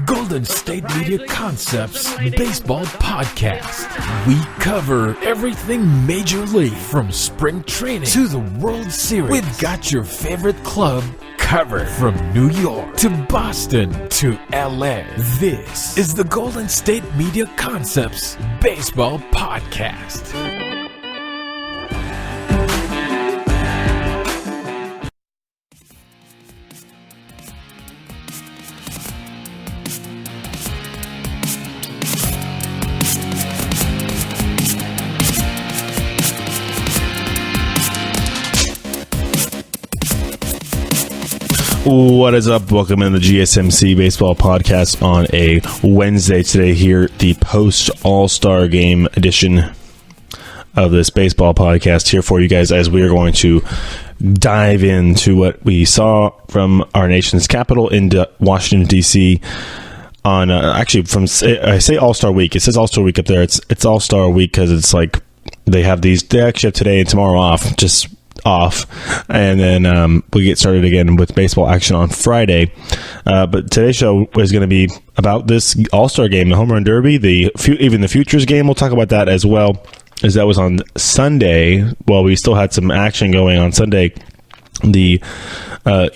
Golden State Media Concepts Baseball Podcast. We cover everything Major League, from spring training to the World Series. We've got your favorite club covered, from New York to Boston to LA. This is the Golden State Media Concepts Baseball Podcast. What is up? Welcome in the GSMC Baseball Podcast on a Wednesday. Today here, the post All-Star Game edition of this baseball podcast here for you guys, as we are going to dive into what we saw from our nation's capital in Washington, D.C. on actually from, I say All-Star Week. It says All-Star Week up there. It's All-Star Week because it's like they actually have today and tomorrow off, and then we get started again with baseball action on Friday. But today's show is going to be about this All-Star Game, the Home Run Derby, even the Futures Game. We'll talk about that as well, as that was on Sunday. Well, we still had some action going on Sunday. The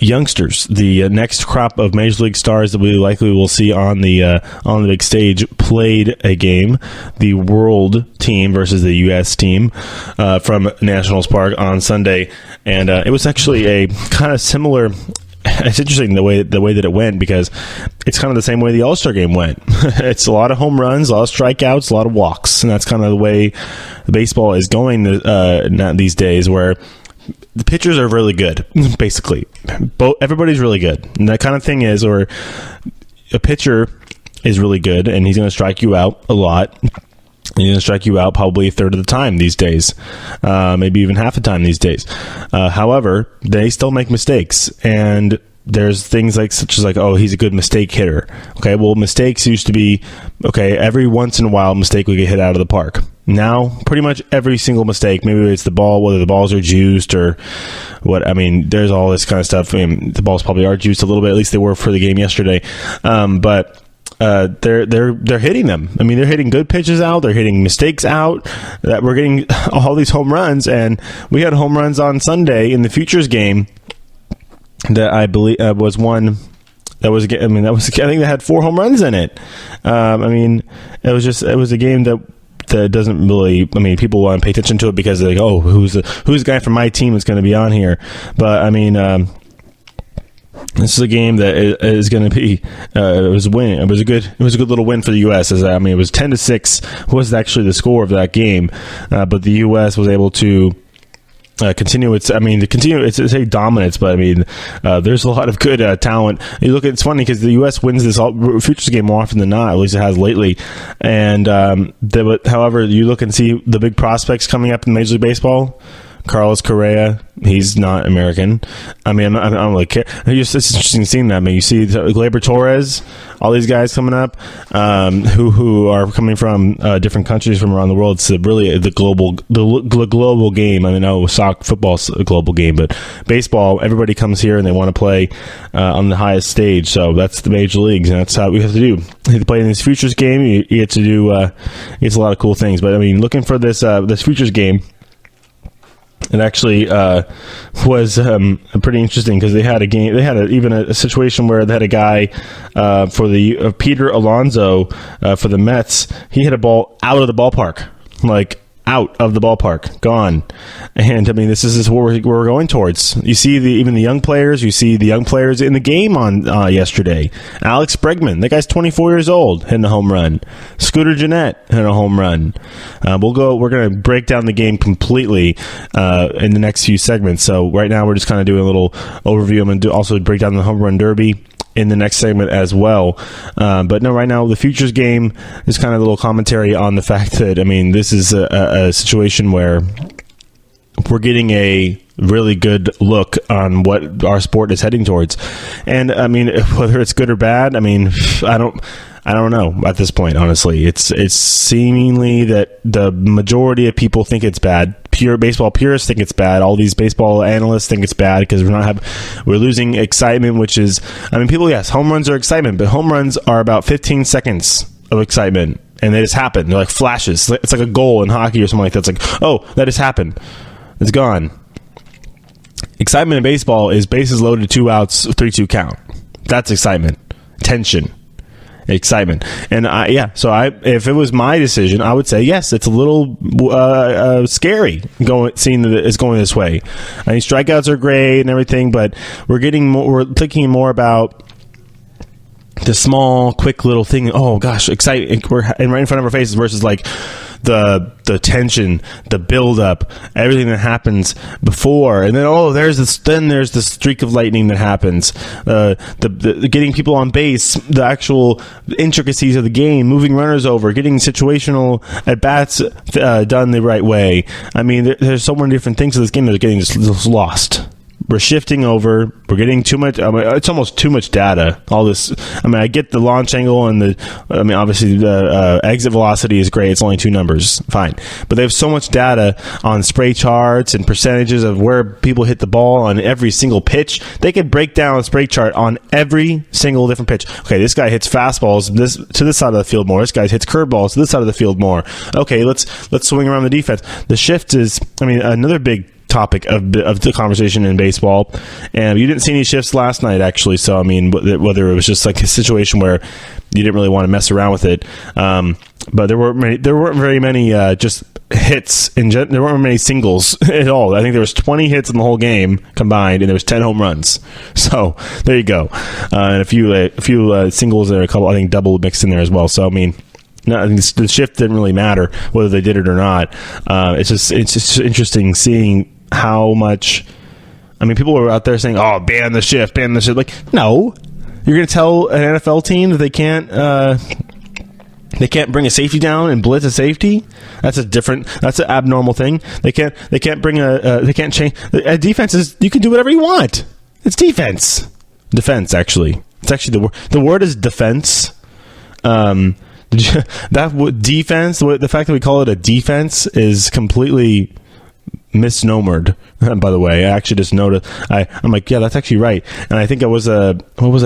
youngsters, the next crop of Major League stars that we likely will see on the big stage, played a game. The World team versus the U.S. team from Nationals Park on Sunday, and it was actually a kind of similar. It's interesting the way that it went, because it's kind of the same way the All-Star Game went. It's a lot of home runs, a lot of strikeouts, a lot of walks, and that's kind of the way baseball is going these days, where the pitchers are really good, basically. Everybody's really good. And that kind of thing is, or a pitcher is really good, and he's going to strike you out a lot. He's going to strike you out probably a third of the time these days, maybe even half the time these days. However, they still make mistakes, and there's things such as oh, he's a good mistake hitter. Okay, well, mistakes used to be, okay, every once in a while, a mistake would get hit out of the park. Now, pretty much every single mistake, maybe it's the ball, whether the balls are juiced or what. I mean, there's all this kind of stuff. I mean, the balls probably are juiced a little bit. At least they were for the game yesterday. But they're hitting them. I mean, they're hitting good pitches out. They're hitting mistakes out. That we're getting all these home runs, and we had home runs on Sunday in the Futures Game that I believe was one. I think they had 4 home runs in it. I mean, it was a game that doesn't really, I mean, people want to pay attention to it because they're like, oh, who's the guy from my team that's going to be on here? But I mean, this is a game that is going to be, it was a win. It was a good little win for the U.S. I mean, it was 10-6 was actually the score of that game, but the U.S. was able to continue its a dominance, but I mean, there's a lot of good talent. It's funny because the U.S. wins this Futures Game more often than not, at least it has lately. And however, you look and see the big prospects coming up in Major League Baseball. Carlos Correa, he's not American. I mean, I don't really care. It's interesting seeing that. I mean, you see Gleyber Torres, all these guys coming up, who are coming from different countries from around the world. It's really the global game. I mean, I know football's a global game, but baseball, everybody comes here and they want to play on the highest stage. So that's the major leagues, and that's how we have to do. To play in this Futures Game, you get to do. It's a lot of cool things. But I mean, looking for this Futures Game. It actually was pretty interesting because they had a game. They had even a situation where they had a guy for the Peter Alonso for the Mets. He hit a ball out of the ballpark, out of the ballpark, gone. And I mean, this is what we're going towards. You see even the young players. You see the young players in the game on yesterday. Alex Bregman, that guy's 24 years old, hitting a home run. Scooter Gennett hitting a home run. We're going to break down the game completely in the next few segments. So right now we're just kind of doing a little overview. I'm going to also break down the Home Run Derby in the next segment as well. But no, right now the Futures Game is kind of a little commentary on the fact that, I mean, this is a situation where we're getting a really good look on what our sport is heading towards. And I mean, whether it's good or bad, I mean, I don't know at this point, honestly. It's seemingly that the majority of people think it's bad. Pure baseball purists think it's bad. All these baseball analysts think it's bad because we're losing excitement, which is, I mean, people, yes, home runs are excitement, but home runs are about 15 seconds of excitement, and they just happen. They're like flashes. It's like a goal in hockey or something like that. It's like, oh, that just happened. It's gone. Excitement in baseball is bases loaded, 2 outs, 3-2 count. That's excitement. Tension. Excitement. And if it was my decision, I would say yes, it's a little scary seeing that it's going this way. I mean, strikeouts are great and everything, but we're thinking more about the small, quick little thing. Oh gosh, exciting! We're right in front of our faces versus like the tension, the build up, everything that happens before, and then there's the streak of lightning that happens. The getting people on base, the actual intricacies of the game, moving runners over, getting situational at bats done the right way. I mean, there's so many different things to this game that are getting just lost. We're shifting over. We're getting too much. I mean, it's almost too much data. All this. I mean, I get the launch angle and obviously the exit velocity is great. It's only 2 numbers. Fine. But they have so much data on spray charts and percentages of where people hit the ball on every single pitch. They could break down a spray chart on every single different pitch. Okay, this guy hits fastballs to this side of the field more. This guy hits curveballs to this side of the field more. Okay, let's swing around the defense. The shift is, I mean, another big topic of the conversation in baseball, and you didn't see any shifts last night actually, so I mean, whether it was just like a situation where you didn't really want to mess around with it, but there weren't very many just hits, there weren't many singles at all. I think there was 20 hits in the whole game combined, and there was 10 home runs, so there you go, and a few singles and a couple, I think, double mixed in there as well. So I mean, no, I think the shift didn't really matter whether they did it or not. It's just interesting seeing how much. I mean, people were out there saying, "Oh, ban the shift." Like, no, you're going to tell an NFL team that they can't bring a safety down and blitz a safety. That's an abnormal thing. They can't change. Defense is, you can do whatever you want. It's defense. Actually, it's actually the word is defense. Defense, the fact that we call it a defense is completely misnomered. By the way, I actually just noticed. I'm like, yeah, that's actually right. And I think what was I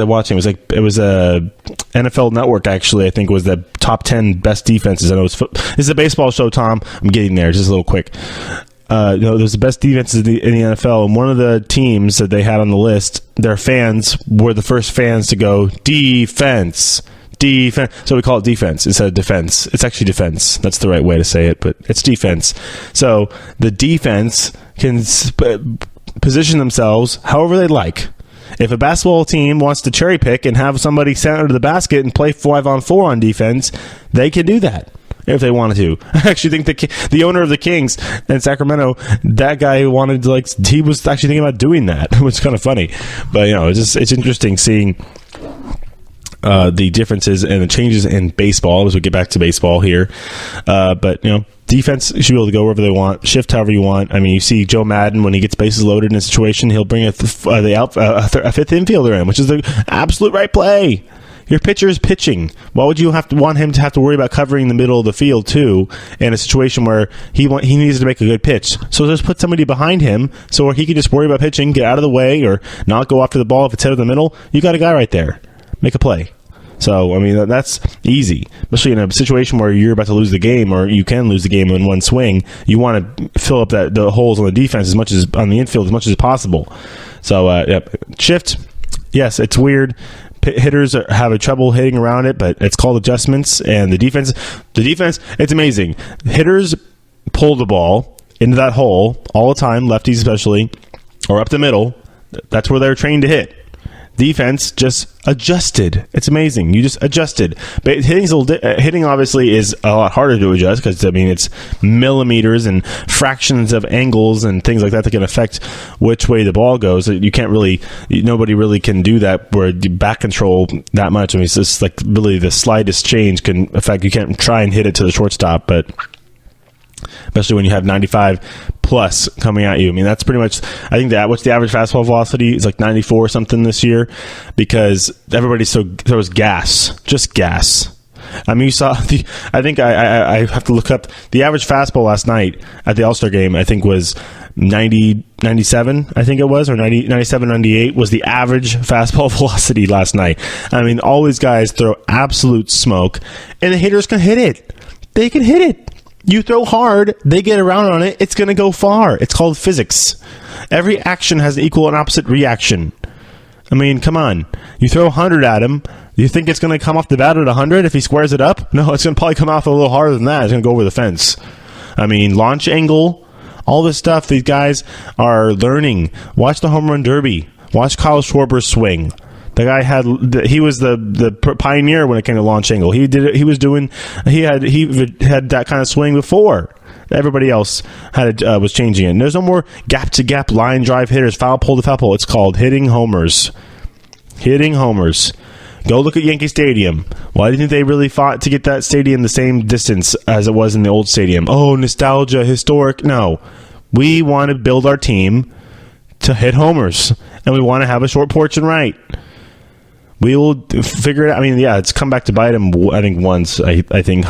watching? It was a NFL Network actually. I think it was the top 10 best defenses. I know this is a baseball show, Tom. I'm getting there. Just a little quick. There's the best defenses in the NFL, and one of the teams that they had on the list, their fans were the first fans to go defense. So we call it defense instead of defense. It's actually defense. That's the right way to say it, but it's defense. So the defense can position themselves however they like. If a basketball team wants to cherry pick and have somebody stand under the basket and play 5-on-4 on defense, they can do that if they wanted to. I actually think the owner of the Kings in Sacramento, that guy who wanted to, he was actually thinking about doing that, which is kind of funny. But it's interesting seeing the differences and the changes in baseball as we get back to baseball here. But defense should be able to go wherever they want, shift however you want. I mean, you see Joe Madden, when he gets bases loaded in a situation, he'll bring a fifth infielder in, which is the absolute right play. Your pitcher is pitching. Why would you want him to have to worry about covering the middle of the field too in a situation where he needs to make a good pitch? So just put somebody behind him so he can just worry about pitching, get out of the way, or not go after the ball if it's hit in the middle. You got a guy right there. Make a play. So, I mean, that's easy, especially in a situation where you're about to lose the game, or you can lose the game in one swing. You want to fill up the holes on the defense as much as on the infield as much as possible. So, shift. Yes, it's weird. Hitters have a trouble hitting around it, but it's called adjustments. And the defense, it's amazing. Hitters pull the ball into that hole all the time, lefties especially, or up the middle. That's where they're trained to hit. Defense just adjusted. It's amazing. You just adjusted. But hitting obviously is a lot harder to adjust because, I mean, it's millimeters and fractions of angles and things like that can affect which way the ball goes. You can't really, nobody really can do that where you back control that much. I mean, it's just like really the slightest change can affect, you can't try and hit it to the shortstop, but especially when you have 95 plus coming at you. I mean, that's pretty much, I think what's the average fastball velocity? It's like 94 or something this year, because everybody throws gas, just gas. I mean, you saw I think I have to look up the average fastball last night at the All-Star game. I think was 97, I think it was, or 97, 98 was the average fastball velocity last night. I mean, all these guys throw absolute smoke, and the hitters can hit it. They can hit it. You throw hard, they get around on it, it's going to go far. It's called physics. Every action has an equal and opposite reaction. I mean, come on. You throw 100 at him, you think it's going to come off the bat at 100 if he squares it up? No, it's going to probably come off a little harder than that. It's going to go over the fence. I mean, launch angle, all this stuff, these guys are learning. Watch the home run derby. Watch Kyle Schwarber swing. The guy he was the pioneer when it came to launch angle. He did it. He had that kind of swing before. Everybody else was changing it. And there's no more gap to gap line drive hitters, foul pole to foul pole. It's called hitting homers. Hitting homers. Go look at Yankee Stadium. Why do you think they really fought to get that stadium the same distance as it was in the old stadium? Oh, nostalgia, historic. No. We want to build our team to hit homers, and we want to have a short porch and right. We will figure it out. I mean, yeah, it's come back to bite him, I think, once, I think,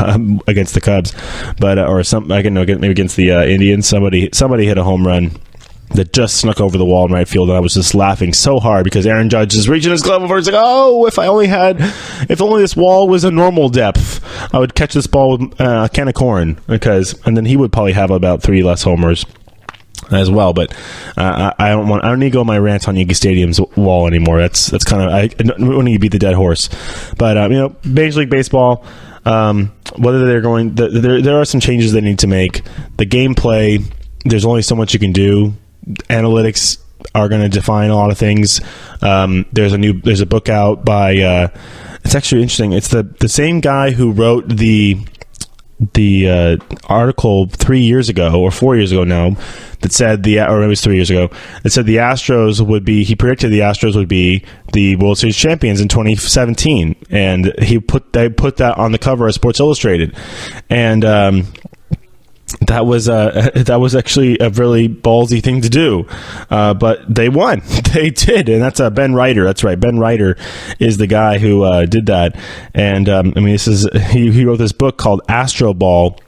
against the Cubs. But or some, I can know, maybe against the Indians. Somebody hit a home run that just snuck over the wall in right field, and I was just laughing so hard because Aaron Judge is reaching his glove over. It's like, oh, if only this wall was a normal depth, I would catch this ball with a can of corn, and then he would probably have about 3 less homers as well. But I don't need to go on my rant on Yankee Stadium's wall anymore. That's kind of, I don't need to beat the dead horse. But Major League Baseball, whether they're going, there are some changes they need to make. The gameplay, there's only so much you can do. Analytics are going to define a lot of things. There's a book out by it's actually interesting. It's the same guy who wrote the article 3 years ago or 4 years ago now that said or it was 3 years ago, that said the Astros would be, he predicted the Astros would be the World Series champions in 2017, and they put that on the cover of Sports Illustrated, and that was actually a really ballsy thing to do, but they won. They did, and that's Ben Reiter. That's right, Ben Reiter is the guy who did that. And he wrote this book called Astro Ball,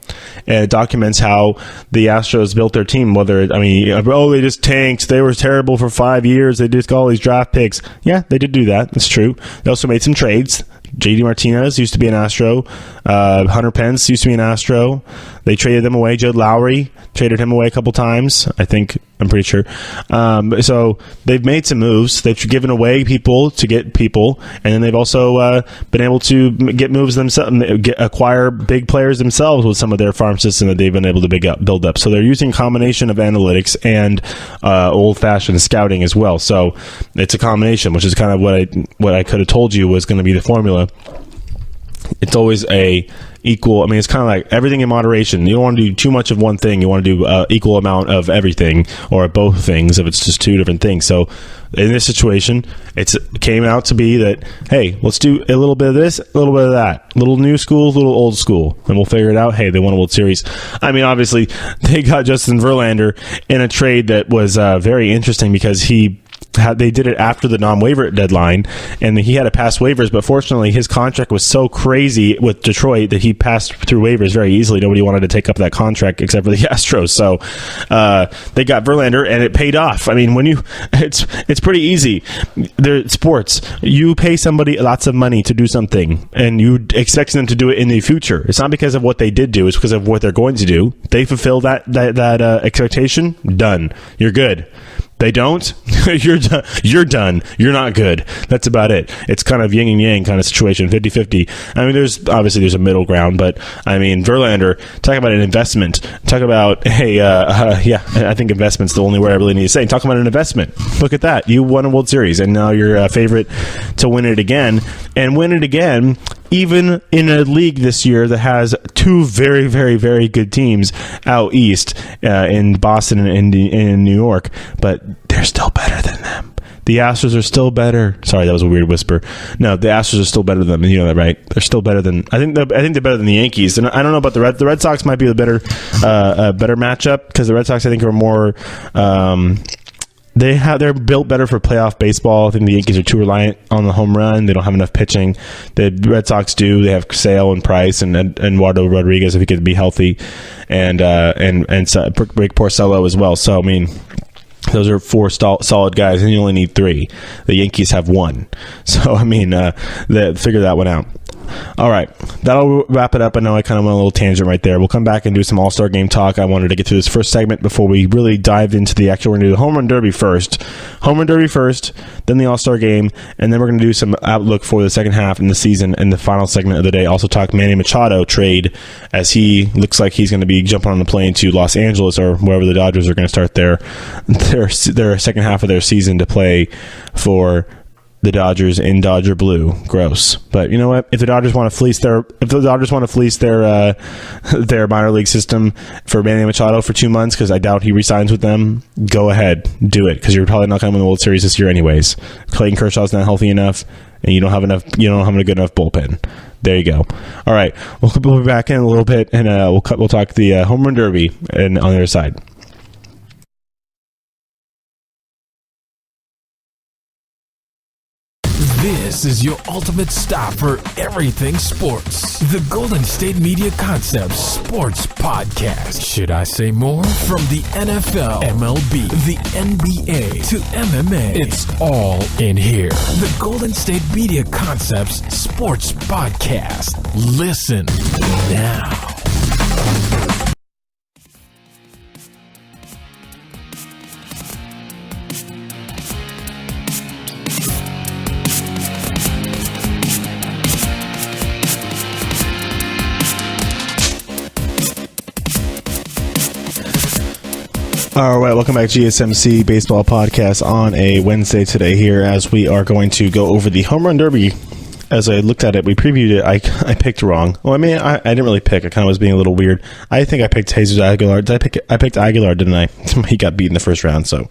and it documents how the Astros built their team. They just tanked. They were terrible for 5 years. They just got all these draft picks. Yeah, they did do that. That's true. They also made some trades. J.D. Martinez used to be an Astro. Hunter Pence used to be an Astro. They traded them away. Judd Lowry traded him away a couple times, I'm pretty sure. So they've made some moves. They've given away people to get people, and then they've also been able to get moves themselves, acquire big players themselves with some of their farm system that they've been able to build up. So they're using a combination of analytics and old-fashioned scouting as well. So it's a combination, which is kind of what I could have told you was going to be the formula. It's always equal. I mean, it's kind of like everything in moderation. You don't want to do too much of one thing. You want to do equal amount of everything, or both things if it's just two different things. So in this situation, it came out to be that, hey, let's do a little bit of this, a little bit of that, little new school, little old school, and we'll figure it out. Hey, they won a World Series. I mean, obviously, they got Justin Verlander in a trade that was very interesting because they did it after the non-waiver deadline, and he had to pass waivers, but fortunately his contract was so crazy with Detroit that he passed through waivers very easily. Nobody wanted to take up that contract except for the Astros, so they got Verlander, and it paid off. I mean, it's pretty easy. They're sports. You pay somebody lots of money to do something, and you expect them to do it in the future. It's not because of what they did do, it's because of what they're going to do. They fulfill that expectation, done. You're good. They don't, you're done. You're not good. That's about it. It's kind of yin and yang kind of situation, 50-50. I mean, there's a middle ground, but I mean, Verlander, talk about an investment. Talk about, I think investment's the only word I really need to say. Talk about an investment. Look at that. You won a World Series, and now you're a favorite to win it again, and win it again, even in a league this year that has two very, very, very good teams out east in Boston and in New York, but they're still better than them. The Astros are still better. Sorry, that was a weird whisper. No, the Astros are still better than them. You know that, right? They're still better than. I think they're better than the Yankees. And I don't know about the Red Sox. Might be a better matchup because the Red Sox, I think, are more. They're built better for playoff baseball. I think the Yankees are too reliant on the home run. They don't have enough pitching. The Red Sox do. They have Sale and Price and Eduardo Rodriguez if he could be healthy, and Rick Porcello as well. So I mean, those are four solid guys, and you only need three. The Yankees have one. So I mean, figure that one out. All right, that'll wrap it up. I know I kind of went a little tangent right there. We'll come back and do some All-Star Game talk. I wanted to get through this first segment before we really dive into the actual. We're going to do the Home Run Derby first. Home Run Derby first, then the All-Star Game, and then we're going to do some outlook for the second half in the season and the final segment of the day. Also talk Manny Machado trade, as he looks like he's going to be jumping on the plane to Los Angeles or wherever the Dodgers are going to start their second half of their season to play for the Dodgers in Dodger blue. Gross. But you know what? If the Dodgers want to fleece their minor league system for Manny Machado for 2 months, because I doubt he resigns with them, go ahead, do it, because you're probably not going to win the World Series this year anyways. Clayton Kershaw's not healthy enough, and you don't have a good enough bullpen. There you go. All right, we'll be back in a little bit, and we'll talk the Home Run Derby and on the other side. This is your ultimate stop for everything sports. The Golden State Media Concepts Sports Podcast. Should I say more? From the NFL, MLB, the NBA to MMA, it's all in here. The Golden State Media Concepts Sports Podcast. Listen now. All right, welcome back to GSMC Baseball Podcast on a Wednesday today here, as we are going to go over the Home Run Derby. As I looked at it, we previewed it. I picked wrong. Well, I mean, I didn't really pick. I kind of was being a little weird. I think I picked Jesus Aguilar. I picked Aguilar, didn't I? He got beat in the first round. So,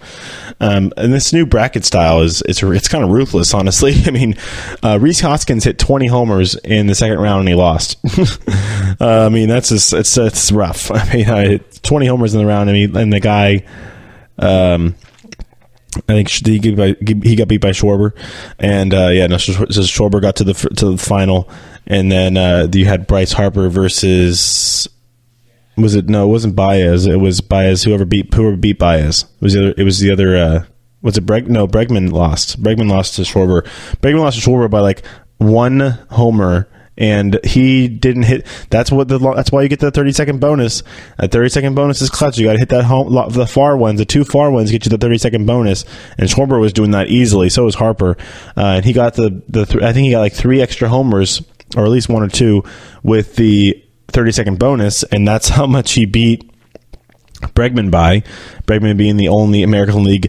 and this new bracket style it's kind of ruthless, honestly. I mean, Rhys Hoskins hit 20 homers in the second round and he lost. I mean, that's just it's rough. I mean, 20 homers in the round, and the guy. I think he got beat by Schwarber, and so Schwarber got to the final, and then you had Bryce Harper versus it wasn't Baez, it was Baez whoever beat Baez. It was the other Bregman lost. Bregman lost to Schwarber. Bregman lost to Schwarber by like one homer. And he didn't hit. That's why you get the 30-second bonus. A 30-second bonus is clutch. You got to hit the far ones. The two far ones get you the 30-second bonus. And Schwarber was doing that easily. So was Harper. And he got I think he got like 3 extra homers, or at least 1 or 2, with the 30-second bonus. And that's how much he beat Bregman by. Bregman being the only American Leaguer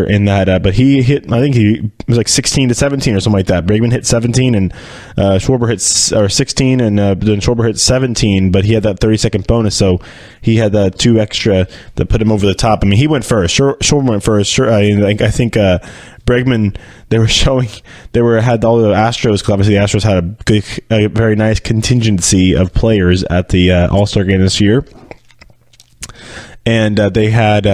in that, but he hit. I think he was like 16 to 17 or something like that. Bregman hit 17 and Schwarber hit 16, and then Schwarber hit 17. But he had that 30-second bonus, so he had that 2 extra that put him over the top. I mean, he went first. Schwarber went first. Sure, I think Bregman. Had all the Astros, because obviously the Astros had a very nice contingency of players at the All-Star game this year. And they had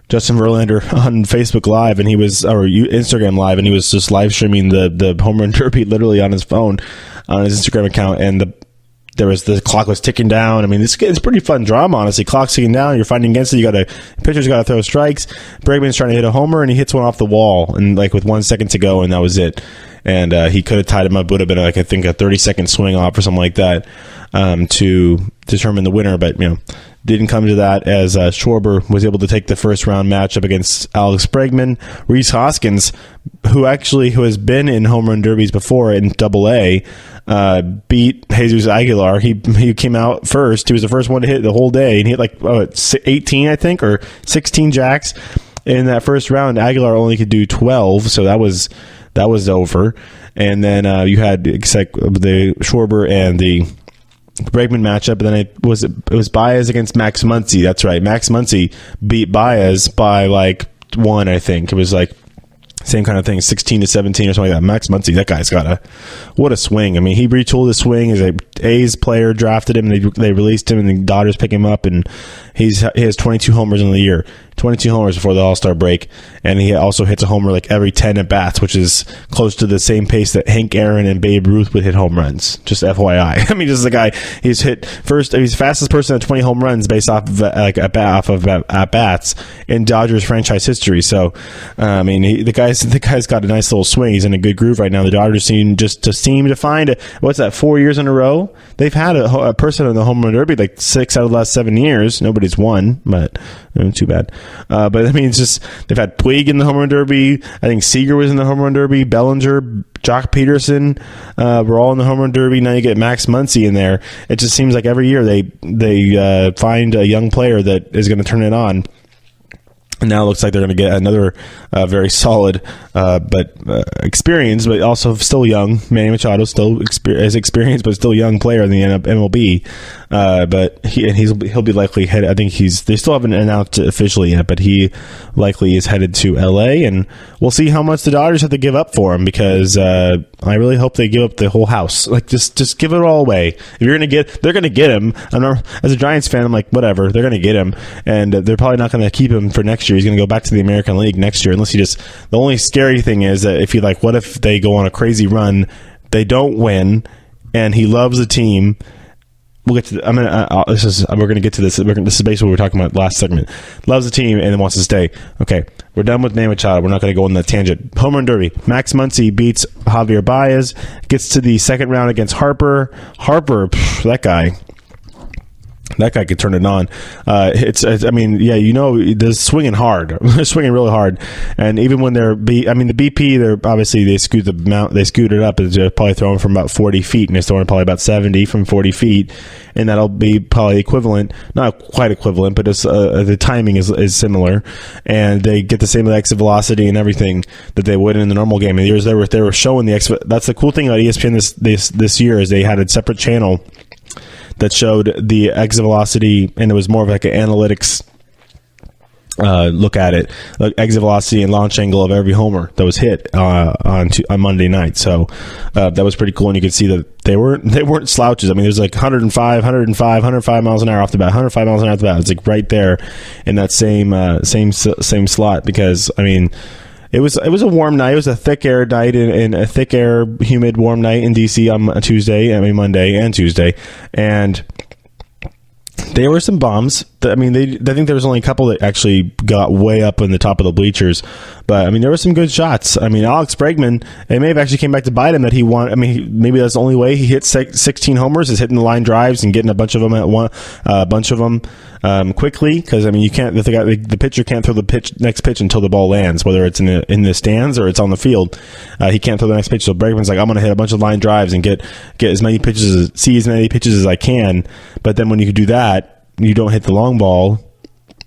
Justin Verlander on Facebook Live, and Instagram Live, and he was just live streaming the Home Run Derby literally on his phone, on his Instagram account, and the clock was ticking down. I mean, it's pretty fun drama, honestly. Clock's ticking down, you're fighting against it. Pitcher's got to throw strikes. Bregman's trying to hit a homer, and he hits one off the wall, and like with 1 second to go, and that was it. And he could have tied him up. Would have been like, I think, a 30-second swing off or something like that to determine the winner, but didn't come to that, as Schwarber was able to take the first round matchup against Alex Bregman. Rhys Hoskins, who has been in home run derbies before in Double-A, beat Jesus Aguilar. He came out first. He was the first one to hit the whole day, and he hit like 18, I think, or 16 jacks in that first round. Aguilar only could do 12, so that was over. And then you had the Schwarber and the Bregman matchup, and then it was Baez against Max Muncy. That's right. Max Muncy beat Baez by like 1, I think. It was like same kind of thing, 16 to 17 or something like that. Max Muncy, that guy's got what a swing. I mean, he retooled his swing as a A's player, drafted him, and they released him, and the Dodgers pick him up, and he has 22 homers in the year. 22 homers before the All-Star break, and he also hits a homer like every 10 at-bats, which is close to the same pace that Hank Aaron and Babe Ruth would hit home runs. Just FYI. I mean, just the guy, he's the fastest person at 20 home runs based off of at-bats in Dodgers franchise history. So, I mean, the guy's got a nice little swing. He's in a good groove right now. The Dodgers seem to find what's that, 4 years in a row? They've had a person in the home run derby like 6 out of the last 7 years. Nobody's won, but too bad. But I mean, it's just they've had Puig in the home run derby. I think Seager was in the home run derby. Bellinger, Jock Peterson, were all in the home run derby. Now you get Max Muncy in there. It just seems like every year they find a young player that is going to turn it on. And now it looks like they're going to get another very solid, but experienced, but also still young. Manny Machado still is experienced, but still young player in the MLB. But he'll be likely headed. I think they still haven't announced it officially yet, but he likely is headed to LA, and we'll see how much the Dodgers have to give up for him, because I really hope they give up the whole house. Like just give it all away. If they're going to get him. As a Giants fan, I'm like, whatever, they're going to get him, and they're probably not going to keep him for next year. He's going to go back to the American League next year, unless the only scary thing is that what if they go on a crazy run, they don't win, and he loves the team. We'll get to we're going to get to this. This is basically what we were talking about last segment. Loves the team and then wants to stay. Okay, we're done with Manny Machado. We're not going to go on that tangent. Home run derby. Max Muncy beats Javier Baez. Gets to the second round against Harper. That guy could turn it on. They're swinging hard. They're swinging really hard. And even when the BP, they scoot it up. They're probably throwing from about 40 feet, and they're throwing probably about 70 from 40 feet. And that'll be probably equivalent, not quite equivalent, but it's, the timing is similar. And they get the same exit velocity and everything that they would in the normal game. And they were showing the exit. That's the cool thing about ESPN this year, is they had a separate channel that showed the exit velocity, and it was more of like an analytics look at it, like exit velocity and launch angle of every homer that was hit on Monday night. So that was pretty cool, and you could see that they weren't slouches. I mean, there's like 105 miles an hour off the bat, 105 miles an hour off the bat. It's like right there in that same slot, because I mean, It was a warm night. It was a thick air night and a thick air, humid, warm night in DC on Monday and Tuesday, and there were some bombs. I think there was only a couple that actually got way up in the top of the bleachers, but I mean, there were some good shots. I mean, Alex Bregman, it may have actually came back to bite him that he won. I mean, maybe that's the only way he hit 16 homers, is hitting the line drives and getting a bunch of them quickly, because I mean, you can't. The pitcher can't throw the next pitch until the ball lands, whether it's in the stands or it's on the field. He can't throw the next pitch. So Bregman's like, I'm going to hit a bunch of line drives and get as many pitches as many pitches as I can. But then when you do that, you don't hit the long ball,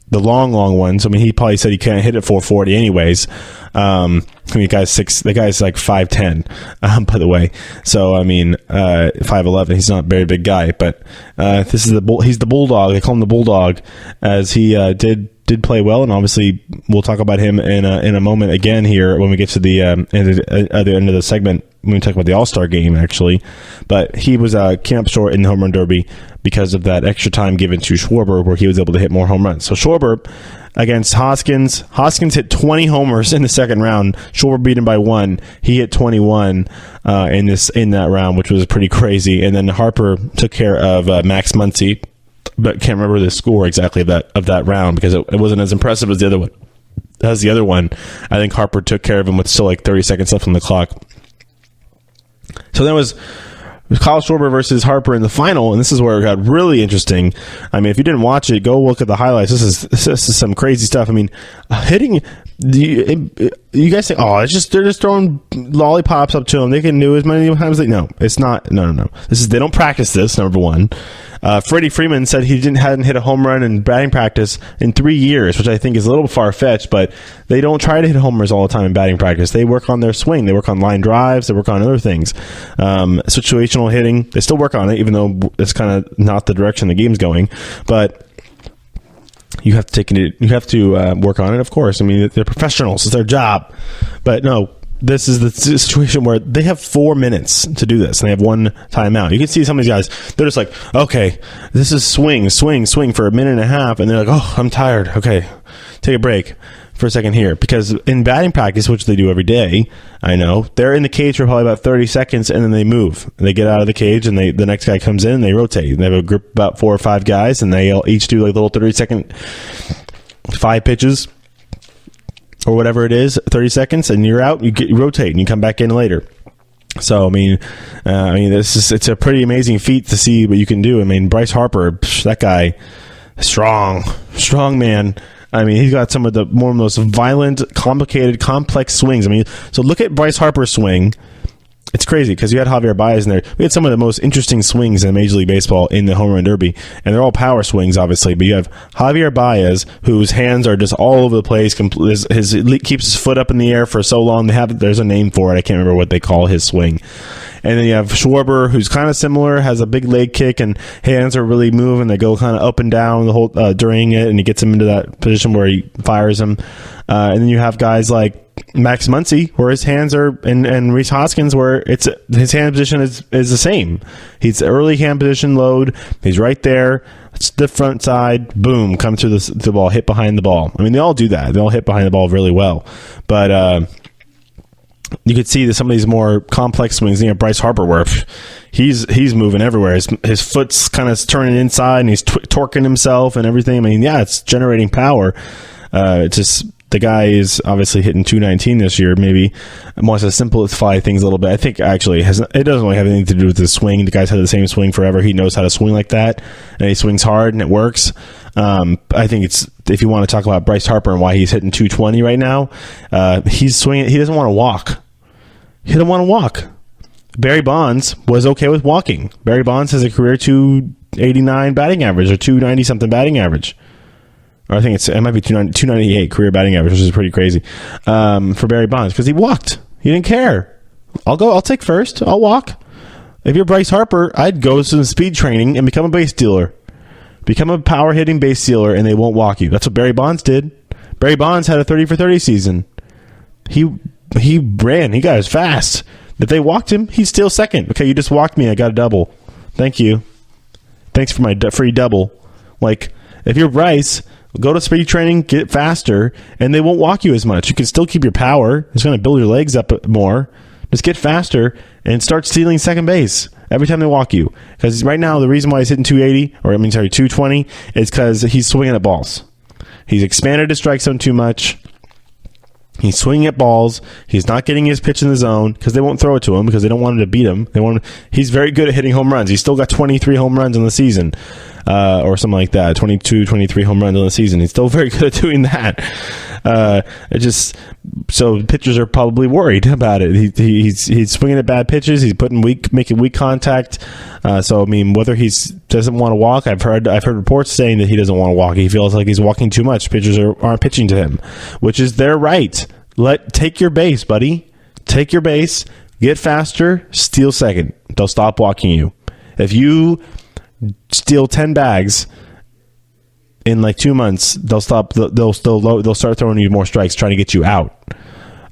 the long ones. I mean, he probably said he can't hit it 440 anyways. The guy's like 5'10", by the way. So, I mean, 5'11". He's not a very big guy, but he's the Bulldog. They call him the Bulldog, as he did play well, and obviously we'll talk about him in a moment again here when we get to the end of the segment, when we talk about the All-Star game, actually. But he came up short in the home run derby because of that extra time given to Schwarber, where he was able to hit more home runs. So Schwarber against Hoskins hit 20 homers in the second round. Schwarber beat him by 1. He hit 21 in that round, which was pretty crazy. And then Harper took care of Max Muncy, but can't remember the score exactly of that round, because it wasn't as impressive as the other one. I think Harper took care of him with still like 30 seconds left on the clock. So that was Kyle Schwarber versus Harper in the final, and this is where it got really interesting. I mean, if you didn't watch it, go look at the highlights. This is some crazy stuff. I mean, hitting. You guys say, they're just throwing lollipops up to him. They can do as many times as they. No, it's not. No. They don't practice this. Number one. Freddie Freeman said he hadn't hit a home run in batting practice in 3 years, which I think is a little far-fetched, but they don't try to hit homers all the time in batting practice. They work on their swing. They work on line drives. They work on other things. Situational hitting, they still work on it, even though it's kind of not the direction the game's going. But you have to work on it, of course. I mean, they're professionals. It's their job. But no, this is the situation where they have 4 minutes to do this, and they have one timeout. You can see some of these guys, they're just like, okay, this is swing for a minute and a half, and they're like, oh, I'm tired. Okay, take a break for a second here. Because in batting practice, which they do every day, I know, they're in the cage for probably about 30 seconds, and then they move. They get out of the cage, and the next guy comes in, and they rotate. They have a group of about 4 or 5 guys, and they all each do like little 30-second 5 pitches or whatever it is, 30 seconds, and you're out. You rotate, and you come back in later. So I mean, it's a pretty amazing feat to see what you can do. I mean, Bryce Harper, that guy, strong man. I mean, he's got some of the most violent, complicated, complex swings. I mean, so look at Bryce Harper's swing. It's crazy because you had Javier Baez in there. We had some of the most interesting swings in Major League Baseball in the Home Run Derby, and they're all power swings, obviously. But you have Javier Baez, whose hands are just all over the place. He keeps his foot up in the air for so long. There's a name for it. I can't remember what they call his swing. And then you have Schwarber, who's kind of similar, has a big leg kick, and hands are really moving. They go kind of up and down the whole during it, and he gets him into that position where he fires him. And then you have guys like Max Muncy, where his hands are, and Rhys Hoskins, where his hand position is the same. He's early hand position load. He's right there. It's the front side. Boom, come through the ball, hit behind the ball. I mean, they all do that. They all hit behind the ball really well. But you could see that some of these more complex swings, Bryce Harper, where he's moving everywhere. His foot's kind of turning inside, and he's torquing himself and everything. I mean, yeah, it's generating power. It's just the guy is obviously hitting 219 this year. Maybe wants to simplify things a little bit. I think actually it doesn't really have anything to do with the swing. The guy's had the same swing forever. He knows how to swing like that, and he swings hard, and it works. I think if you want to talk about Bryce Harper and why he's hitting 220 right now, he's swinging. He doesn't want to walk. He doesn't want to walk. Barry Bonds was okay with walking. Barry Bonds has a career 289 batting average or 290 something batting average. Or I think it might be 298 career batting average, which is pretty crazy for Barry Bonds because he walked. He didn't care. I'll take first. I'll walk. If you're Bryce Harper, I'd go to some speed training and become a base stealer. Become a power hitting base stealer, and they won't walk you. That's what Barry Bonds did. Barry Bonds had a 30 for 30 season. He ran. He got as fast. If they walked him, he's still second. Okay, you just walked me. I got a double. Thank you. Thanks for my free double. Like, if you're Bryce, go to speed training, get faster, and they won't walk you as much. You can still keep your power. It's going to build your legs up more. Just get faster and start stealing second base every time they walk you. Because right now, the reason why he's hitting 220 is because he's swinging at balls. He's expanded his strike zone too much. He's swinging at balls. He's not getting his pitch in the zone because they won't throw it to him because they don't want him to beat him. He's very good at hitting home runs. He's still got 23 home runs in the season or something like that, 22, 23 home runs in the season. He's still very good at doing that. So pitchers are probably worried about it. He's swinging at bad pitches. He's making weak contact. So I mean, whether he doesn't want to walk, I've heard reports saying that he doesn't want to walk. He feels like he's walking too much. Pitchers aren't pitching to him, which is their right. Take your base, buddy. Take your base. Get faster. Steal second. They'll stop walking you. If you steal 10 bags in like 2 months, they'll stop. They'll start throwing you more strikes, trying to get you out.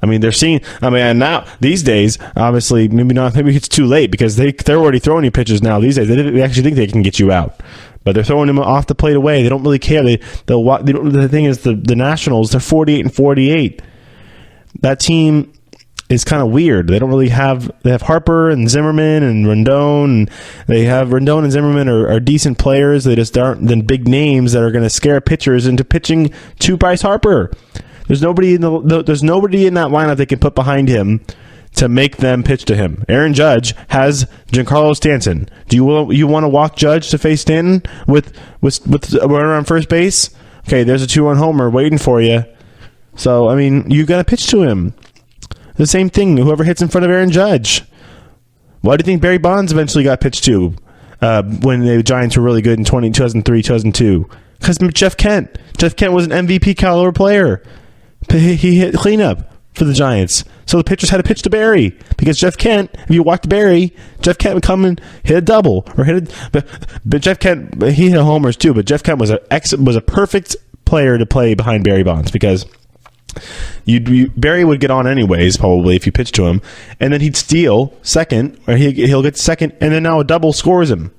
I mean, and now these days, obviously, maybe it's too late because they're already throwing you pitches now. These days, they actually think they can get you out, but they're throwing them off the plate away. They don't really care. The thing is, the Nationals, they're 48-48. That team is kind of weird. They don't really have. They have Harper and Zimmerman and Rendon. And Rendon and Zimmerman are decent players. They just aren't the big names that are going to scare pitchers into pitching to Bryce Harper. There's nobody in that lineup they can put behind him to make them pitch to him. Aaron Judge has Giancarlo Stanton. Do you want to walk Judge to face Stanton with a runner on first base? Okay, there's a 2-run homer waiting for you. So I mean, you got to pitch to him. The same thing. Whoever hits in front of Aaron Judge. Why do you think Barry Bonds eventually got pitched to when the Giants were really good in 2003, 2002? Because Jeff Kent. Jeff Kent was an MVP caliber player. He hit cleanup for the Giants. So the pitchers had to pitch to Barry because Jeff Kent, if you walked Barry, Jeff Kent would come and hit a double or but Jeff Kent, he hit homers too. But Jeff Kent was a perfect player to play behind Barry Bonds because Barry would get on anyways, probably, if you pitched to him, and then he'd steal second, or he'll get second, and then now a double scores him.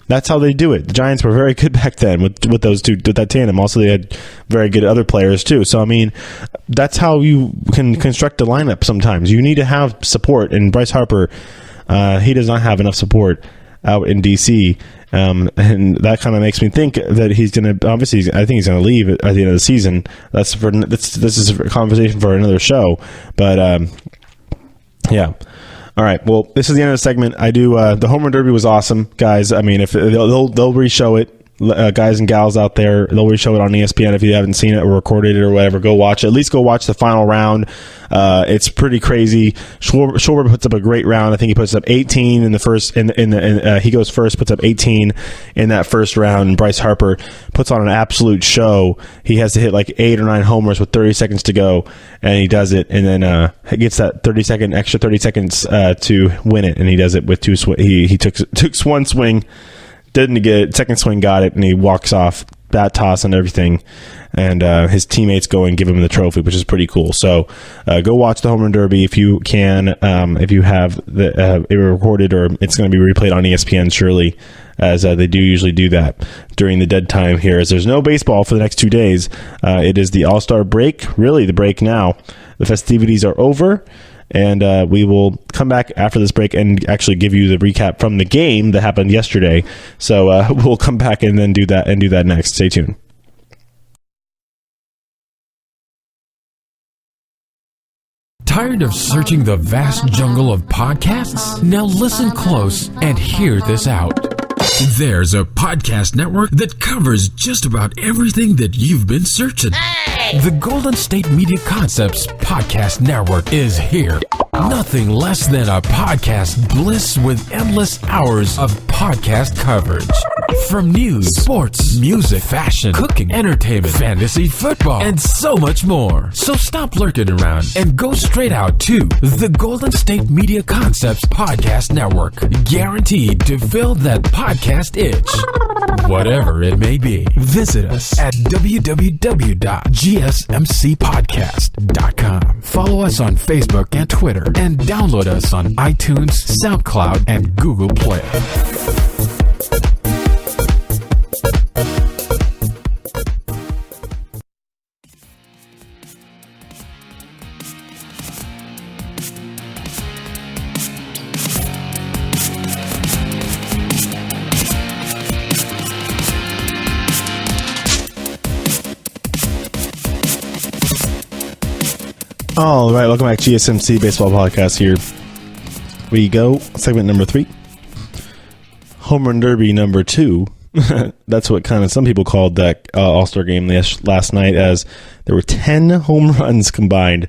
That's how they do it. The Giants were very good back then with those two, with that tandem. Also, they had very good other players too. So, I mean, that's how you can construct a lineup sometimes. You need to have support, and Bryce Harper, he does not have enough support out in D.C., and that kind of makes me think that he's going to, obviously, I think he's going to leave at the end of the season. This is a conversation for another show, but yeah. All right. Well, this is the end of the segment. I do. The home run derby was awesome, guys. I mean, if they'll re-show it, guys and gals out there, they'll re-show it on ESPN. If you haven't seen it or recorded it or whatever, go watch it. At least go watch the final round. It's pretty crazy. Schwarber puts up a great round. I think he puts up 18 in the first. He goes first, puts up 18 in that first round. And Bryce Harper puts on an absolute show. He has to hit like 8 or 9 homers with 30 seconds to go, and he does it. And then he gets that extra 30 seconds to win it, and he does it with 2 swings. He took one swing. Didn't get it. Second swing, got it, and he walks off, bat toss and everything. And his teammates go and give him the trophy, which is pretty cool. So go watch the home run derby if you can. If you have it recorded, or it's going to be replayed on ESPN, surely, as they do usually do that during the dead time here. As there's no baseball for the next 2 days, it is the All-Star break. Really, the break now. The festivities are over. And we will come back after this break and actually give you the recap from the game that happened yesterday. So we'll come back and then do that next. Stay tuned. Tired of searching the vast jungle of podcasts? Now listen close and hear this out. There's a podcast network that covers just about everything that you've been searching. Hey! The Golden State Media Concepts Podcast Network is here. Nothing less than a podcast bliss with endless hours of podcast coverage. From news, sports, music, fashion, cooking, entertainment, fantasy, football, and so much more. So stop lurking around and go straight out to the Golden State Media Concepts Podcast Network. Guaranteed to fill that podcast itch. Whatever it may be. Visit us at www.gsmcpodcast.com. Follow us on Facebook and Twitter, and download us on iTunes, SoundCloud, and Google Play. All right, welcome back to GSMC Baseball Podcast. Here we go. Segment number 3. Home Run Derby number 2. That's what kind of some people called that All-Star game last night, as there were 10 home runs combined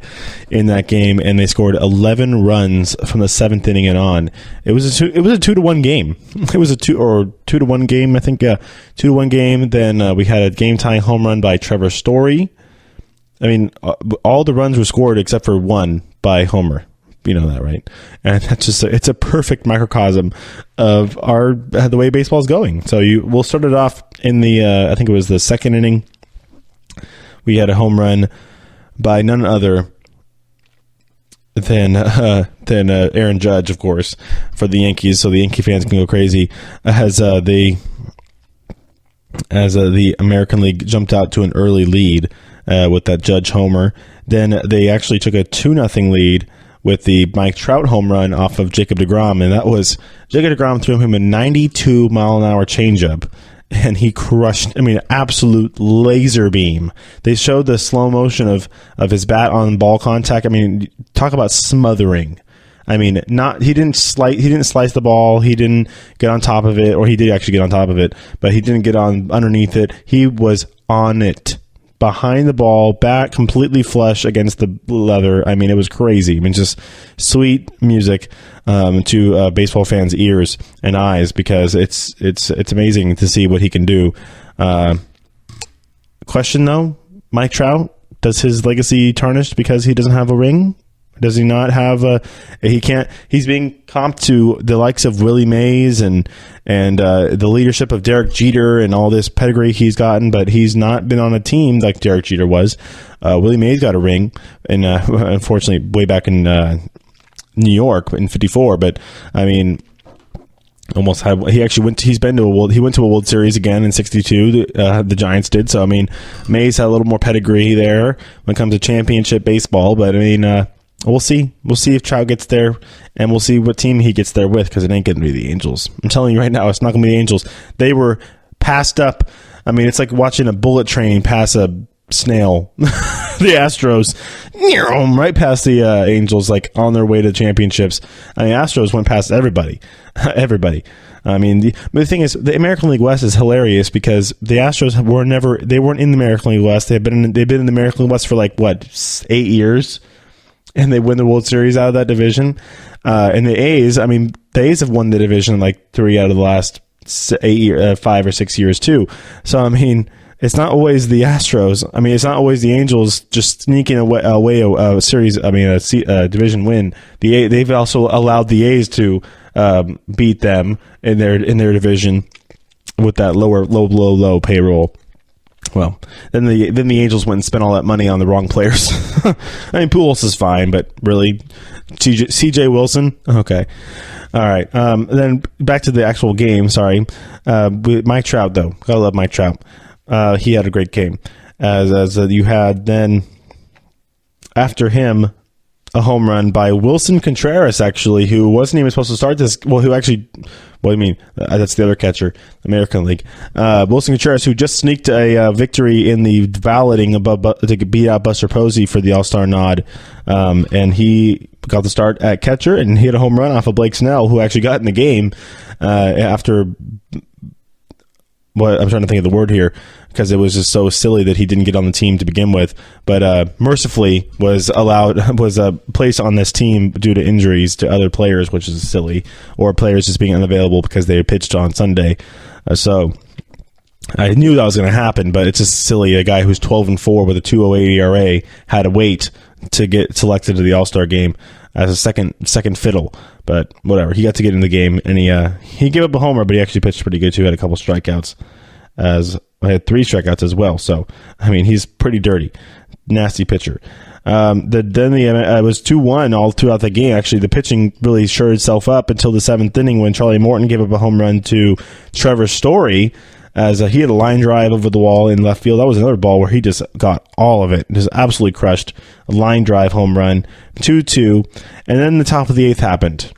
in that game, and they scored 11 runs from the 7th inning and on. It was a 2-1 game. It was a 2-1 game, I think. 2-1 game. Then we had a game-tying home run by Trevor Story. I mean, all the runs were scored except for one by Homer. You know that, right? And that's just it's a perfect microcosm of the way baseball is going. So we'll start it off in the I think it was the 2nd inning. We had a home run by none other than Aaron Judge, of course, for the Yankees. So the Yankee fans can go crazy as the American League jumped out to an early lead with that Judge homer. Then they actually took a 2-0 lead with the Mike Trout home run off of Jacob deGrom, and that was Jacob deGrom threw him a 92-mile-an-hour changeup, and he crushed. I mean, absolute laser beam. They showed the slow motion of his bat on ball contact. I mean, talk about smothering. I mean, he didn't slice the ball. He didn't get on top of it, or he did actually get on top of it, but he didn't get on underneath it. He was on it. Behind the ball, bat completely flush against the leather. I mean, it was crazy. I mean, just sweet music to baseball fans' ears and eyes, because it's amazing to see what he can do. Question though, Mike Trout, does his legacy tarnished because he doesn't have a ring? Does he not have he can't, he's being comped to the likes of Willie Mays and the leadership of Derek Jeter and all this pedigree he's gotten, but he's not been on a team like Derek Jeter was. Willie Mays got a ring, and unfortunately way back in New York in '54, but I mean, almost had, he went to a World Series again in '62. The Giants did. So I mean, Mays had a little more pedigree there when it comes to championship baseball. But I mean, we'll see if Trout gets there, and we'll see what team he gets there with, because it ain't going to be the Angels. I'm telling you right now, it's not going to be the Angels. They were passed up. I mean, it's like watching a bullet train pass a snail. The Astros, right past the Angels, like on their way to championships. I mean, Astros went past everybody. I mean, the thing is, the American League West is hilarious because the Astros weren't in the American League West. They've been in the American League West for like 8 years, and they win the World Series out of that division. And the A's, I mean, the A's have won the division like 3 out of the last 5 or 6 years too. So I mean, it's not always the Astros. I mean, it's not always the Angels just sneaking away a series. I mean, a division win. They've also allowed the A's to beat them in their division with that low payroll. Well, then the Angels went and spent all that money on the wrong players. I mean, Pujols is fine, but really, C.J. Wilson, okay. All right. Then back to the actual game. Sorry, Mike Trout though. Gotta love Mike Trout. He had a great game. As you had then after him a home run by Wilson Contreras, actually, who wasn't even supposed to start this. Well, what do you mean? That's the other catcher, American League. Wilson Contreras, who just sneaked a victory in the balloting to beat out Buster Posey for the All-Star nod. And he got the start at catcher, and he had a home run off of Blake Snell, who actually got in the game after... Well, I'm trying to think of the word here because it was just so silly that he didn't get on the team to begin with. But mercifully was placed on this team due to injuries to other players, which is silly, or players just being unavailable because they pitched on Sunday. So I knew that was going to happen, but it's just silly. A guy who's 12-4 with a 2.08 ERA had to wait to get selected to the All-Star game as a second fiddle. But whatever, he got to get in the game, and he gave up a homer, but he actually pitched pretty good too. Had a couple strikeouts, I had 3 strikeouts as well. So I mean, he's pretty dirty, nasty pitcher. It was 2-1 all throughout the game. Actually, the pitching really shored itself up until the 7th inning when Charlie Morton gave up a home run to Trevor Story. As he had a line drive over the wall in left field. That was another ball where he just got all of it. Just absolutely crushed. A line drive home run. 2-2. And then the top of the 8th happened.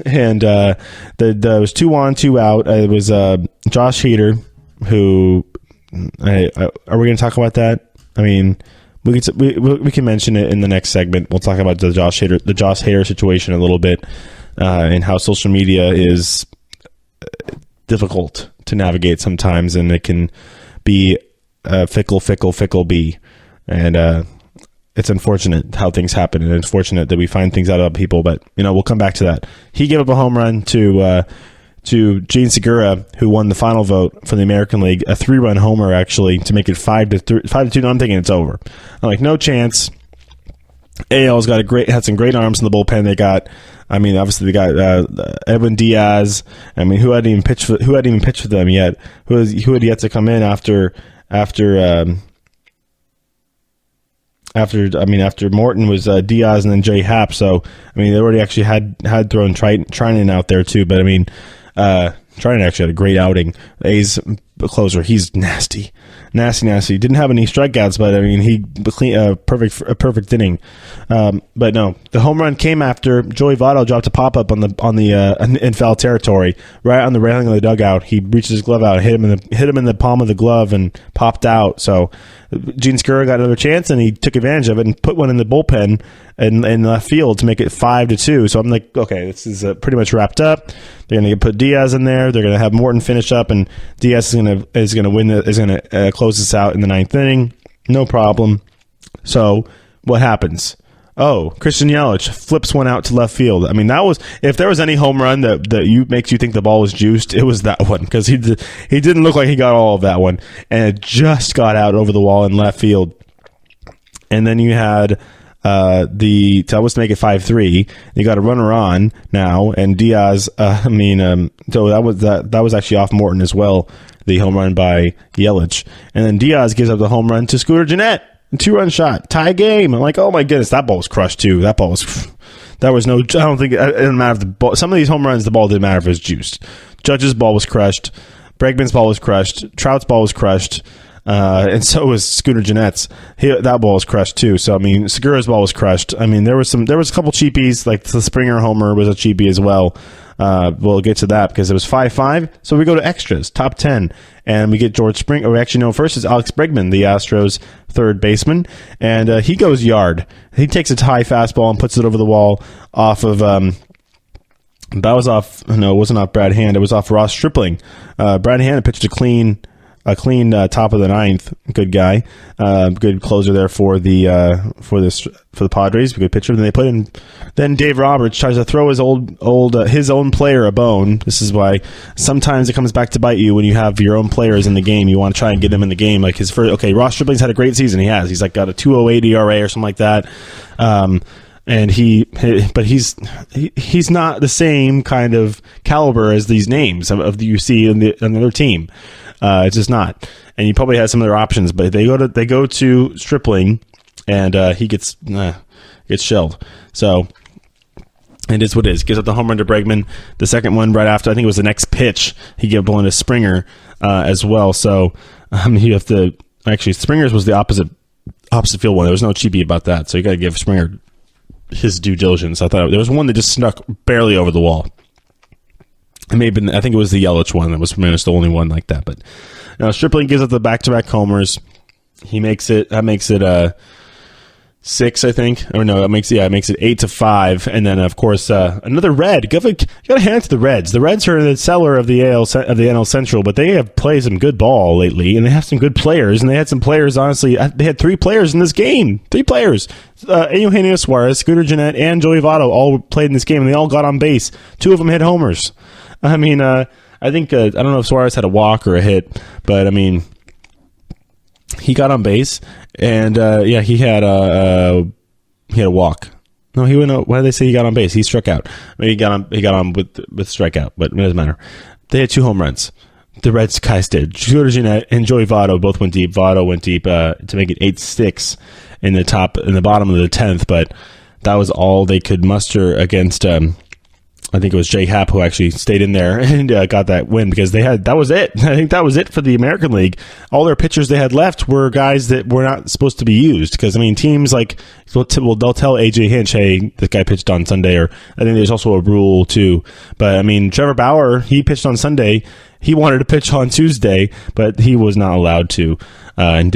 And it was 2 on, 2 out. It was Josh Hader, who... are we going to talk about that? I mean, we can mention it in the next segment. We'll talk about the Josh Hader situation a little bit, and how social media is difficult to navigate sometimes, and it can be fickle bee, and it's unfortunate how things happen, and it's unfortunate that we find things out about people, but we'll come back to that. He gave up a home run to Gene Segura, who won the final vote for the American League, a 3-run homer actually to make it 5-2. No, I'm thinking it's over. I'm like, no chance. AL's had some great arms in the bullpen. They got, I mean, obviously they got Edwin Diaz. I mean, who hadn't even pitched for them yet? Who had yet to come in after Morton was Diaz and then Jay Happ. So I mean, they already actually had thrown Trinan out there too. But I mean, Trinan actually had a great outing. A's closer, he's nasty. Didn't have any strikeouts, but I mean, he a perfect inning. But no, the home run came after Joey Votto dropped a pop up in foul territory, right on the railing of the dugout. He reached his glove out, hit him in the palm of the glove, and popped out. So Gene Segura got another chance, and he took advantage of it and put one in the bullpen in left field to make it 5-2. So I'm like, okay, this is pretty much wrapped up. They're going to put Diaz in there. They're going to have Morton finish up, and Diaz is going to close this out in the 9th inning. No problem. So what happens? Oh, Christian Yelich flips one out to left field. I mean, that was, if there was any home run that makes you think the ball was juiced, it was that one, because he didn't look like he got all of that one, and it just got out over the wall in left field. And then you had to almost make it 5-3. You got a runner on now, and Diaz. So that was actually off Morton as well. The home run by Yelich, and then Diaz gives up the home run to Scooter Gennett, 2-run shot, tie game. I'm like, oh my goodness, that ball was crushed too. That was no. I don't think it didn't matter if the ball. Some of these home runs, the ball didn't matter if it was juiced. Judge's ball was crushed. Bregman's ball was crushed. Trout's ball was crushed. And so was Scooter Gennett's. That ball was crushed too. So I mean, Segura's ball was crushed. I mean, there was a couple cheapies, like the Springer homer was a cheapie as well. We'll get to that because it was 5-5. So we go to extras, top 10, and we get George Springer. Or actually, no, first is Alex Bregman, the Astros third baseman, and he goes yard. He takes a high fastball and puts it over the wall off of. That was off. No, it wasn't off Brad Hand. It was off Ross Stripling. Brad Hand pitched a clean top of the ninth. Good guy, good closer there for the Padres. Good pitcher. Then Dave Roberts tries to throw his his own player a bone. This is why sometimes it comes back to bite you when you have your own players in the game. You want to try and get them in the game. Like his first. Okay, Ross Stripling's had a great season. He's like got a 2.08 ERA or something like that. And he's not the same kind of caliber as these names of you see on the other team. It's just not. And you probably had some other options, but they go to Stripling, and he gets shelled. So it is what it is. Gives up the home run to Bregman. The second one right after, I think it was the next pitch, he gave one to Springer as well. So you have to actually, Springer's was the opposite field one. There was no cheapie about that. So you got to give Springer his due diligence. I thought there was one that just snuck barely over the wall. It may have been, I think it was the Yelich one that was pretty much the only one like that. But Stripling gives up the back-to-back homers. That makes it 6, I think. Or no, it makes it 8-5. And then of course another red. You got to hand it to the Reds. The Reds are in the cellar of the NL Central, but they have played some good ball lately, and they have some good players. And they had some players. Honestly, they had 3 players in this game. 3 players. Eugenio Suarez, Scooter Gennett, and Joey Votto all played in this game, and they all got on base. 2 of them hit homers. I mean, I think I don't know if Suarez had a walk or a hit, but I mean, he got on base, and he had a walk. No, he went. Why did they say he got on base? He struck out. Maybe he got on with strikeout, but it doesn't matter. They had 2 home runs. The Reds guys did. Scooter Gennett and Joey Votto both went deep. Votto went deep to make it 8-6 in the bottom of the 10th, but that was all they could muster against. I think it was Jay Happ who actually stayed in there and got that win because that was it. I think that was it for the American League. All their pitchers they had left were guys that were not supposed to be used because, I mean, teams like, they'll tell AJ Hinch, hey, this guy pitched on Sunday, or I think there's also a rule too. But, I mean, Trevor Bauer, he pitched on Sunday. He wanted to pitch on Tuesday, but he was not allowed to. And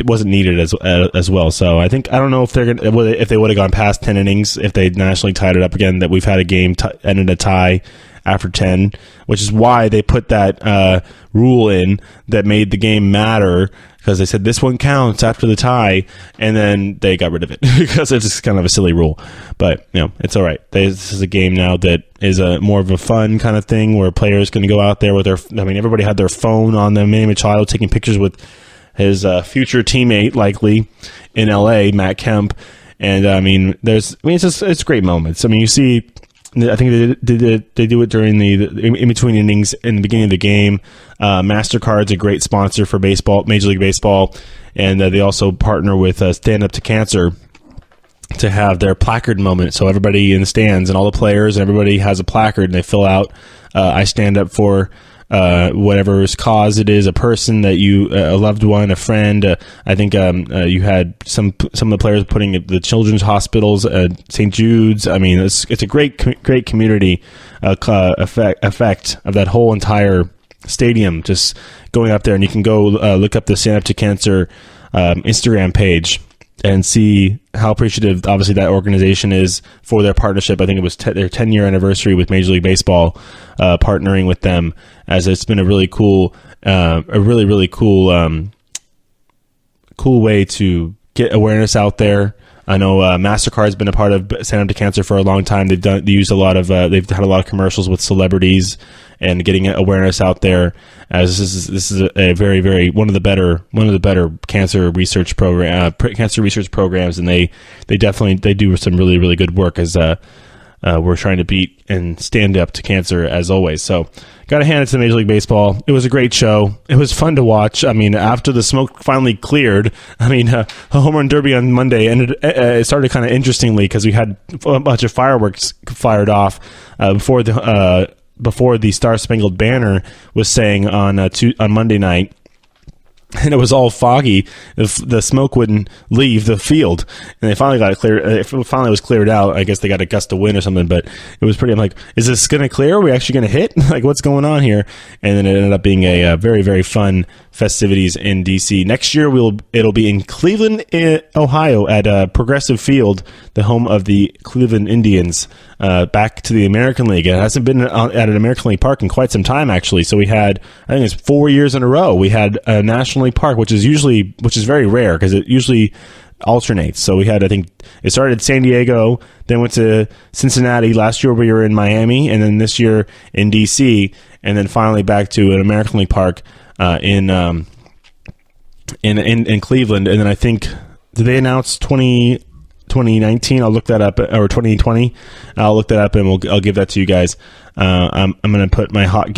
wasn't needed as well. So I don't know if they would have gone past 10 innings if they nationally tied it up again. That we've had a game ended a tie after 10, which is why they put that rule in that made the game matter, because they said this one counts after the tie, and then they got rid of it because it's just kind of a silly rule. But it's all right. This is a game now that is more of a fun kind of thing where players can go out there with everybody had their phone on them. Manny Machado taking pictures with his future teammate, likely in LA, Matt Kemp, and it's great moments. I mean, you see, I think they do it during the in between innings in the beginning of the game. MasterCard's a great sponsor for baseball, Major League Baseball, and they also partner with Stand Up to Cancer to have their placard moment. So everybody in the stands and all the players and everybody has a placard, and they fill out, I stand up for whatever's cause it is, a person that you, a loved one, a friend. I think you had some of the players putting the children's hospitals, St. Jude's. I mean, it's a great community effect of that whole entire stadium. Just going up there, and you can go look up the Stand Up to Cancer Instagram page and see how appreciative, obviously, that organization is for their partnership. I think it was their 10-year anniversary with Major League Baseball, partnering with them, as it's been a really cool, really cool way to get awareness out there. I know MasterCard's been a part of Stand Up to Cancer for a long time. They've had a lot of commercials with celebrities and getting awareness out there. As this is a very, very one of the better cancer research programs, and they do some really, really good work as we're trying to beat and stand up to cancer as always. So got to hand it to Major League Baseball. It was a great show. It was fun to watch. I mean, after the smoke finally cleared, a home run derby on Monday it started kind of interestingly because we had a bunch of fireworks fired off before the Star Spangled Banner was sang on Monday night. And it was all foggy. The smoke wouldn't leave the field, and they finally got it cleared. It finally was cleared out. I guess they got a gust of wind or something, but it was pretty. I'm like, is this going to clear? Are we actually going to hit? Like, what's going on here? And then it ended up being a very, very fun festivities in DC. Next year, it'll be in Cleveland, Ohio, at Progressive Field, the home of the Cleveland Indians. Back to the American League. It hasn't been at an American League park in quite some time, actually. So we had, I think it's 4 years in a row, we had a National League park, which is very rare because it usually alternates. So we had, I think it started at San Diego, then went to Cincinnati. Last year we were in Miami, and then this year in DC, and then finally back to an American League park in Cleveland. And then I think, did they announce 2019? I'll look that up, or 2020. I'll look that up, and I'll give that to you guys. I'm going to put my hot